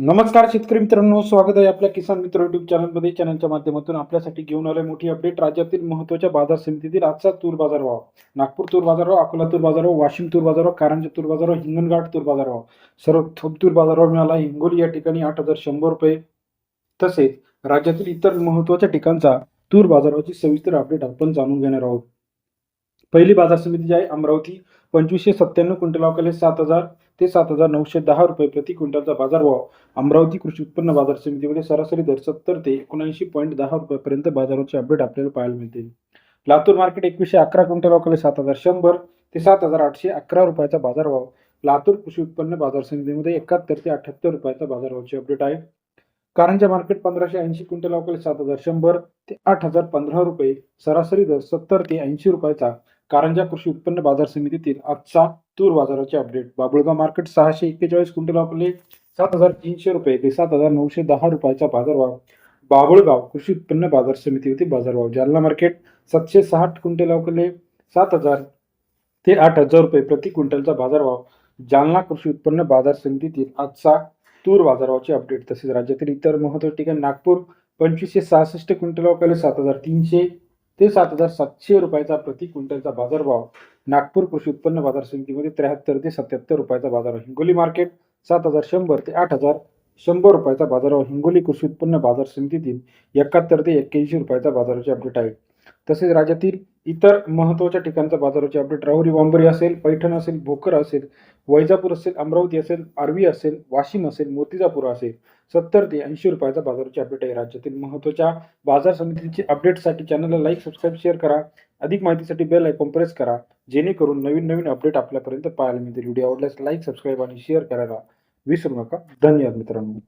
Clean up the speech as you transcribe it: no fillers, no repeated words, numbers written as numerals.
नमस्कार शेतकरी मित्रांनो, स्वागत आहे आपल्या किसान मित्र युट्यूब चॅनलमध्ये. चॅनलच्या माध्यमातून आपल्यासाठी घेऊन आलोय मोठी अपडेट. राज्यातील महत्त्वाच्या बाजार समितीतील आजचा तूर बाजार भाव. नागपूर तूर बाजार भाव, अकोला तूर बाजार भाव, वाशिम तूर बाजार भाव, कारंजा तूर बाजार भाव, हिंगणघाट तूर बाजार भाव. सर्व तूर बाजार भाव मिळाला. हिंगोली या ठिकाणी 8,100 रुपये. तसेच राज्यातील इतर महत्त्वाच्या ठिकाणचा तूर बाजाराची सविस्तर अपडेट आपण जाणून घेणार आहोत. पहिली बाजार समिती जी आहे अमरावती, 2597 क्विंटल अवकाले 7,000 ते 7,910 रुपये प्रति क्विंटलचा बाजारभाव. अमरावती कृषी उत्पन्न बाजार समितीमध्ये सरासरी दर 70 ते 79.10 रुपयापर्यंत बाजाराचे अपडेट आपल्याला पाहायला मिळतील. लातूर मार्केट 2111 क्विंटल अवकाले 7,100 ते 7,811 रुपयाचा बाजारभाव. लातूर कृषी उत्पन्न बाजार समितीमध्ये 71 ते 78 रुपयाचा बाजारभावाचे अपडेट आहे. कारंजा मार्केट 1580 क्विंटल अवकाले 7,100 ते 8,015 रुपये. सरासरी दर 70 ते 80 रुपयाचा. कारंजा कृषी उत्पन्न बाजार समितीतील आजचा तूर बाजाराचे अपडेट. बाबुळगाव मार्केट 641 क्विंटल अवकाले 7,300 रुपये ते 7,910 रुपयाचा बाजारभाव. बाबुळगाव कृषी उत्पन्न बाजार समितीतील बाजारभाव. जालना मार्केट 760 क्विंटल अवकाले 7,000 ते 8,000 रुपये प्रति क्विंटलचा बाजारभाव. जालना कृषी उत्पन्न बाजार समितीतील आजचा तूर बाजाराचे अपडेट. तसेच राज्यातील इतर महत्त्वाच्या ठिकाणी नागपूर 2566 क्विंटल अवकाले 7,300 ते 7,700 रुपयाचा प्रति क्विंटलचा बाजारभाव. नागपूर कृषी उत्पन्न बाजार समितीमध्ये 73 ते 77 रुपयाचा बाजारभाव. हिंगोली मार्केट 7,100 ते 8,100 रुपयाचा बाजारभाव. हिंगोली कृषी उत्पन्न बाजार समितीतील 71 ते 81 रुपयाचा बाजाराचे अपडेट आहे. तसेच राज्यातील इतर महत्त्वाच्या ठिकाणचा बाजाराचे अपडेट. राहुरी वांबरी असेल, पैठण असेल, भोकर असेल, वैजापूर असेल, अमरावती असेल, आर्वी असेल, वाशिम असेल, मूर्तिजापूर असेल, 70 ते 80 रुपयाचा बाजाराचे अपडेट आहे. राज्यातील महत्त्वाच्या बाजार समितीचे अपडेटसाठी चॅनलला लाईक, सबस्क्राईब, शेअर करा. अधिक माहितीसाठी बेल आयकॉन प्रेस करा, जेणेकरून नवीन अपडेट आपल्यापर्यंत पाहायला मिळतील. व्हिडिओ आवडल्यास लाईक, सबस्क्राईब आणि शेअर करायला विसरू नका. धन्यवाद मित्रांनो.